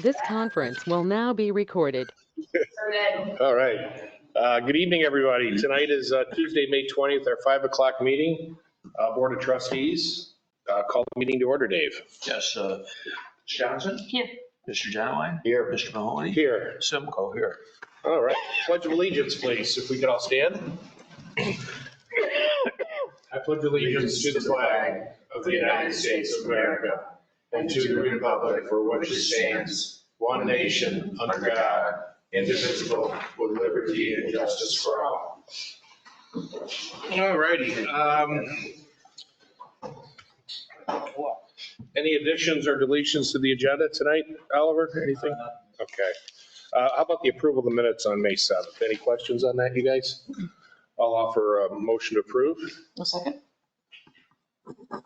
This conference will now be recorded. All right. Good evening, everybody. Tonight is Tuesday, May 20th, our 5 o'clock meeting. Board of Trustees, call the meeting to order, Dave. Yes, Mr. Johnson? Here. Mr. Genowine? Here. Mr. Mahoney? Here. Simcoe here. All right. Pledge of allegiance, please, if we could all stand. I pledge allegiance to the flag of the United States of America and to the republic for which it stands, one nation, under God, indivisible, with liberty and justice for all. All righty. Any additions or deletions to the agenda tonight, Oliver? Anything? Okay. How about the approval of the minutes on May 7th? Any questions on that, you guys? I'll offer a motion to approve. A second?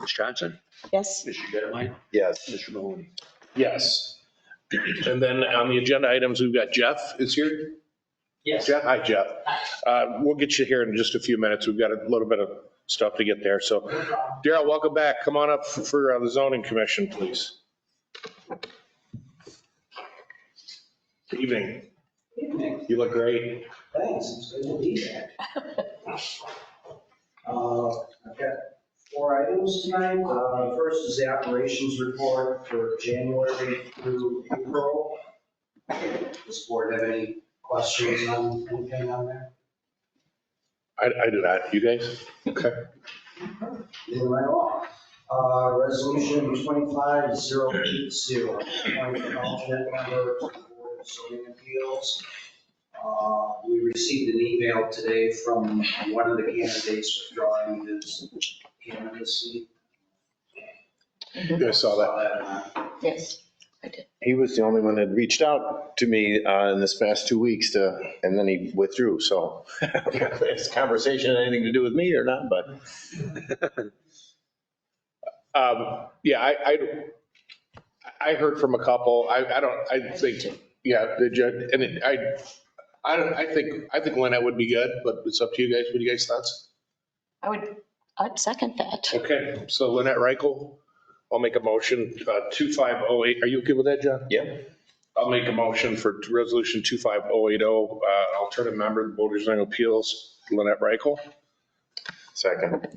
Ms. Johnson? Yes. Mr. Genowine? Yes. Mr. Mahoney? Yes. And then on the agenda items, we've got Jeff is here. Yes. Jeff, hi, Jeff. We'll get you here in just a few minutes. We've got a little bit of stuff to get there. So, Daryl, welcome back. Come on up for the zoning commission, please. Good evening. Good evening. You look great. Thanks, it's good to be back. I've got 4 items tonight. First is the operations report for January through April. Does the board have any questions on anything on there? I do not. You guys? Okay. Moving right along. Resolution 25080, appoint an alternate member to the Board of Zoning Appeals. We received an email today from one of the candidates withdrawing his candidacy. You guys saw that? Yes, I did. He was the only one that reached out to me in this past 2 weeks and then he withdrew. So if this conversation had anything to do with me or not, but. Yeah, I heard from a couple. I think, yeah, the judge, and I think Lynette would be good, but it's up to you guys. What do you guys thoughts? I'd second that. Okay, so Lynette Reichel, I'll make a motion, 2508. Are you okay with that, John? Yeah. I'll make a motion for resolution 25080, alternate member of the Board of Zoning Appeals, Lynette Reichel. Second.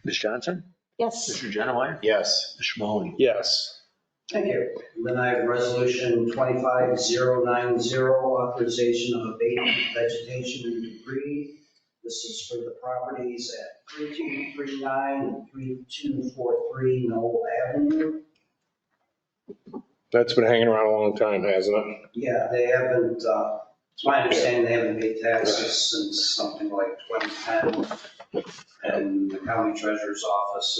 Ms. Johnson? Yes. Mr. Genowine? Yes. Mr. Mahoney? Yes. Thank you. And then I have resolution 25090, authorization of abatement, vegetation and debris. This is for the properties at 3239 and 3243 Knoll Avenue. That's been hanging around a long time, hasn't it? Yeah, they haven't, it's my understanding they haven't paid taxes since something like 2010. And the county treasurer's office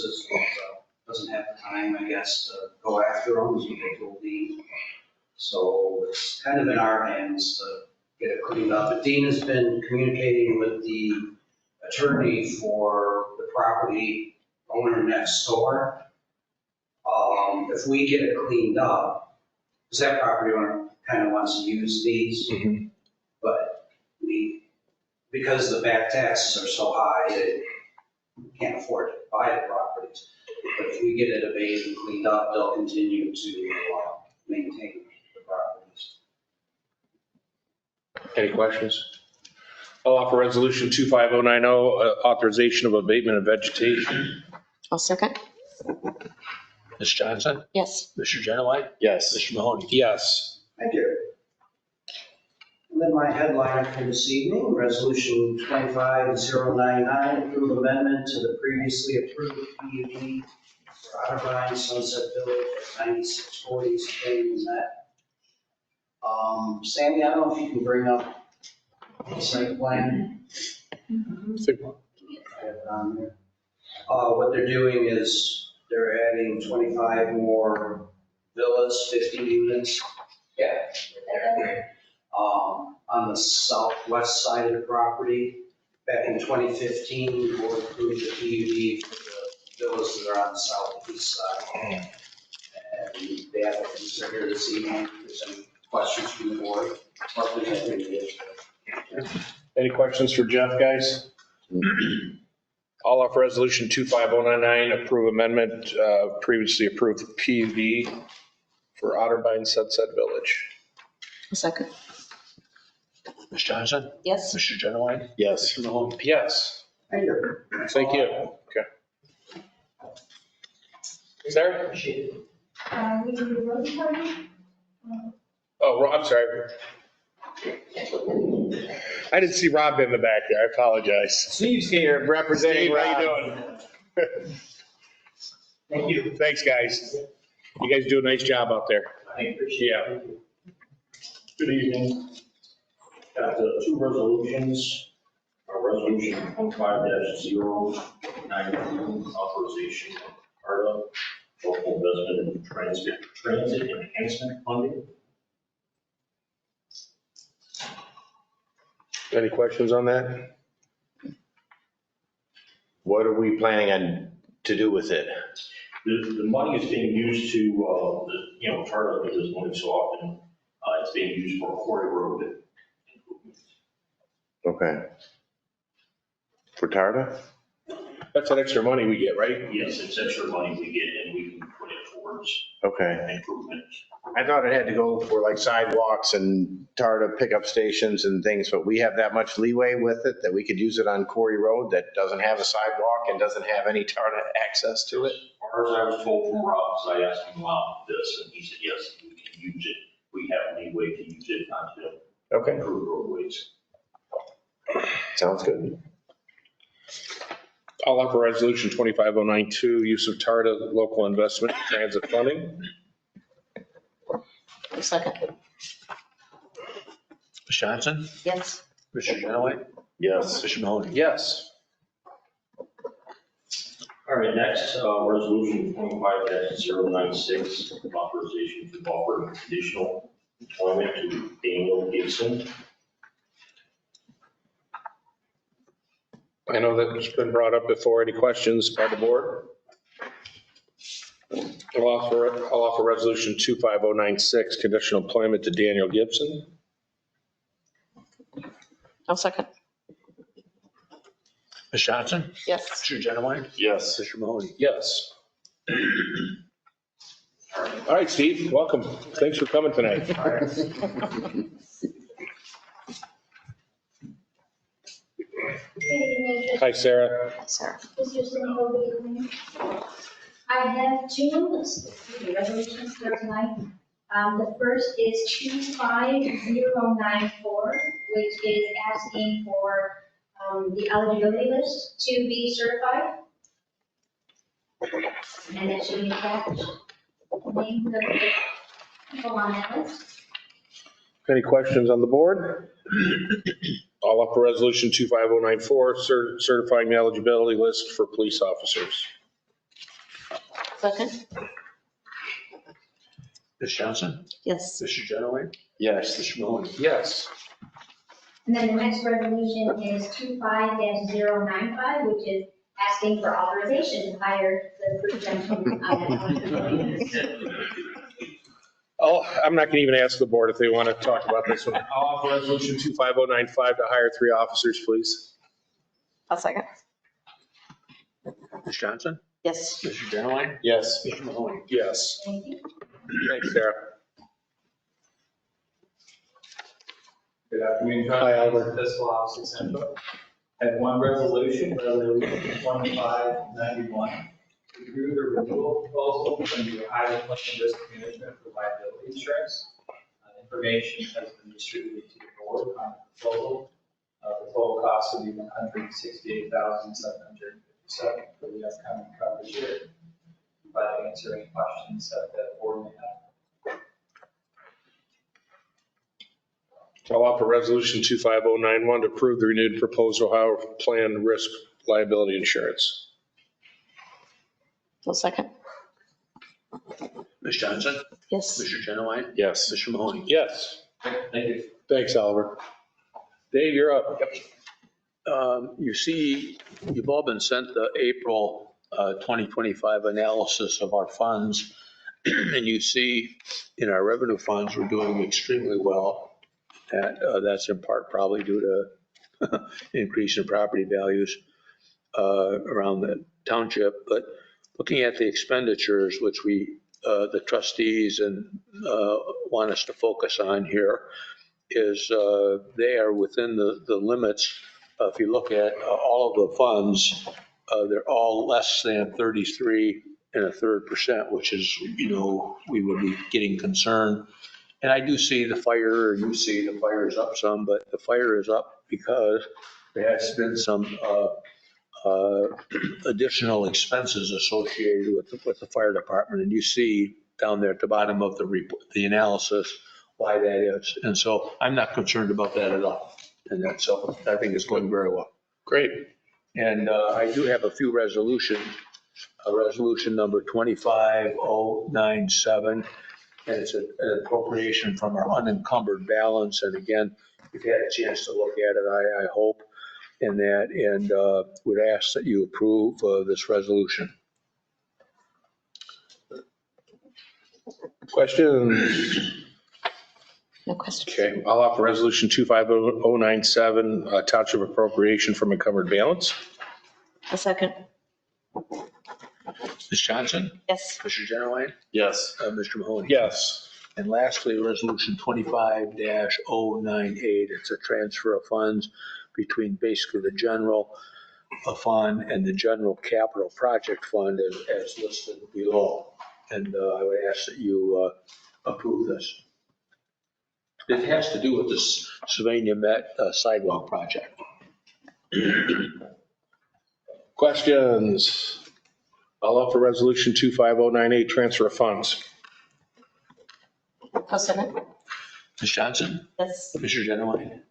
doesn't have the time, I guess, to go after them, as they told Dean. So it's kind of in our hands to get it cleaned up. But Dean has been communicating with the attorney for the property owner next door. If we get it cleaned up, because that property owner kind of wants to use these, but because the back taxes are so high, they can't afford to buy the properties. But if we get it abated and cleaned up, they'll continue to maintain the properties. Any questions? I'll offer resolution 25090, authorization of abatement of vegetation. I'll second. Ms. Johnson? Yes. Mr. Genowine? Yes. Mr. Mahoney? Yes. Thank you. And then my headline for this evening, resolution 25099, approve amendment to the previously approved PUD for Otterbein, Sunset Village at 9640 Sylvania-Metamora. Sammy, I don't know if you can bring up the site plan. What they're doing is they're adding 25 more villas, 50 units. Yeah. On the southwest side of the property. Back in 2015, the board approved the PUD for the villas that are on the southeast side. And they have to consider this evening. If there's any questions from the board. Any questions for Jeff, guys? I'll offer resolution 25099, approve amendment, previously approved PUD for Otterbein Sunset Village. I'll second. Ms. Johnson? Yes. Mr. Genowine? Yes. Mr. Mahoney? Yes. Thank you. Thank you. Okay. Sarah? We do the road department. Oh, I'm sorry. I didn't see Rob in the back there. I apologize. Steve's here representing Steve, how you Rob. doing? Thank you. Thanks, guys. You guys do a nice job out there. I appreciate it. Yeah. Good evening. Got two resolutions. Resolution 25-092, authorization of TARTA, local investment in transit enhancement funding. Any questions on that? What are we planning on to do with it? The money is being used to, TARTA does this money so often, it's being used for quarry road improvements. Okay. For TARTA? That's that extra money we get, right? Yes, it's extra money we get and we can put it towards Okay. improvements. I thought it had to go for like sidewalks and TARTA pickup stations and things, but we have that much leeway with it that we could use it on Quarry Road that doesn't have a sidewalk and doesn't have any TARTA access to it? As far as I was told from Rob, so I asked him about this, and he said, yes, we can use it. We have leeway to use it on to Okay, improve roadways. sounds good. I'll offer resolution 25092, use of TARTA local investment transit funding. I'll second. Ms. Johnson? Yes. Mr. Genowine? Yes. Mr. Mahoney? Yes. All right, next, resolution 25-096, authorization to offer conditional employment to Daniel Gibson. I know that it's been brought up before. Any questions by the board? I'll offer resolution 25096, conditional employment to Daniel Gibson. I'll second. Ms. Johnson? Yes. Mr. Genowine? Yes. Mr. Mahoney? Yes. All right, Steve, welcome. Thanks for coming tonight. Good evening, Hi, Sarah. Sarah. Mr. Sinico, good evening. I have two resolutions for tonight. The first is 25094, which is asking for the eligibility list to be certified. And it should be attached. Names of the people on that list. Any questions on the board? I'll offer resolution 25094, certifying the eligibility list for police officers. Second. Ms. Johnson? Yes. Mr. Genowine? Yes. Mr. Mahoney? Yes. And then the next resolution is 25-095, which is asking for authorization to hire the first gentleman on that eligibility. Oh, I'm not going to even ask the board if they want to talk about this one. I'll offer resolution 25095 to hire 3 officers, please. I'll second. Ms. Johnson? Yes. Mr. Genowine? Yes. Mr. Mahoney? Yes. Thank you. Thanks, Sarah. Good afternoon, Hi, Albert. Fiscal Officer Central. I have one resolution 2591, to approve the renewal proposal from the Ohio Claim Risk Management for liability insurance. Information has been distributed to the board on the proposal. The total cost will be $168,757 for the upcoming coverage year. But to answer any questions that the board may have. I'll offer resolution 25091 to approve the renewed proposed Ohio plan risk liability insurance. I'll second. Ms. Johnson? Yes. Mr. Genowine? Yes. Mr. Mahoney? Yes. Thank you. Thanks, Oliver. Dave, you're up. You see, you've all been sent the April 2025 analysis of our funds. And you see in our revenue funds, we're doing extremely well. That's in part probably due to increase in property values around the township. But looking at the expenditures, which we the trustees and want us to focus on here is they are within the limits. If you look at all of the funds, they're all less than 33.33%, which is, we would be getting concerned. And I do see the fire, you see the fire is up some, but the fire is up because there has been some additional expenses associated with the fire department. And you see down there at the bottom of the report, the analysis, why that is. And so I'm not concerned about that at all. And that, so I think it's going very well. Great. And I do have a few resolutions. Resolution number 25097, and it's an appropriation from our unencumbered balance. And again, you've had a chance to look at it, I hope, and would ask that you approve this resolution. Questions? No questions. Okay, I'll offer resolution 25097, township appropriation from encumbered balance. A second. Ms. Johnson? Yes. Mr. Genowine? Yes. Mr. Mahoney? Yes. And lastly, resolution 25-098. It's a transfer of funds between basically the general fund and the general capital project fund as listed below. And I would ask that you approve this. It has to do with this Sylvania-Met sidewalk project. Questions? I'll offer resolution 25098, transfer of funds. A second. Ms. Johnson? Yes. Mr. Genowine?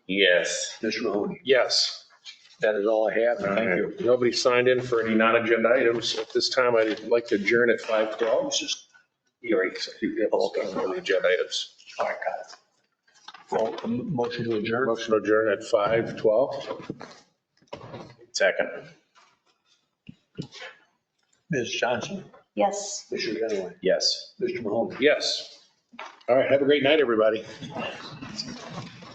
Yes. Mr. Mahoney? Yes. That is all I have. All Thank you. right. Nobody signed in for any non-agenda items. At this time, I'd like to adjourn at 5:12. It's just, You already said you have all done for the agenda items. all right, got it. Well, a motion to adjourn? Motion to adjourn at 5:12. Second. Ms. Johnson? Yes. Mr. Genowine? Yes. Mr. Mahoney? Yes. All right, have a great night, everybody.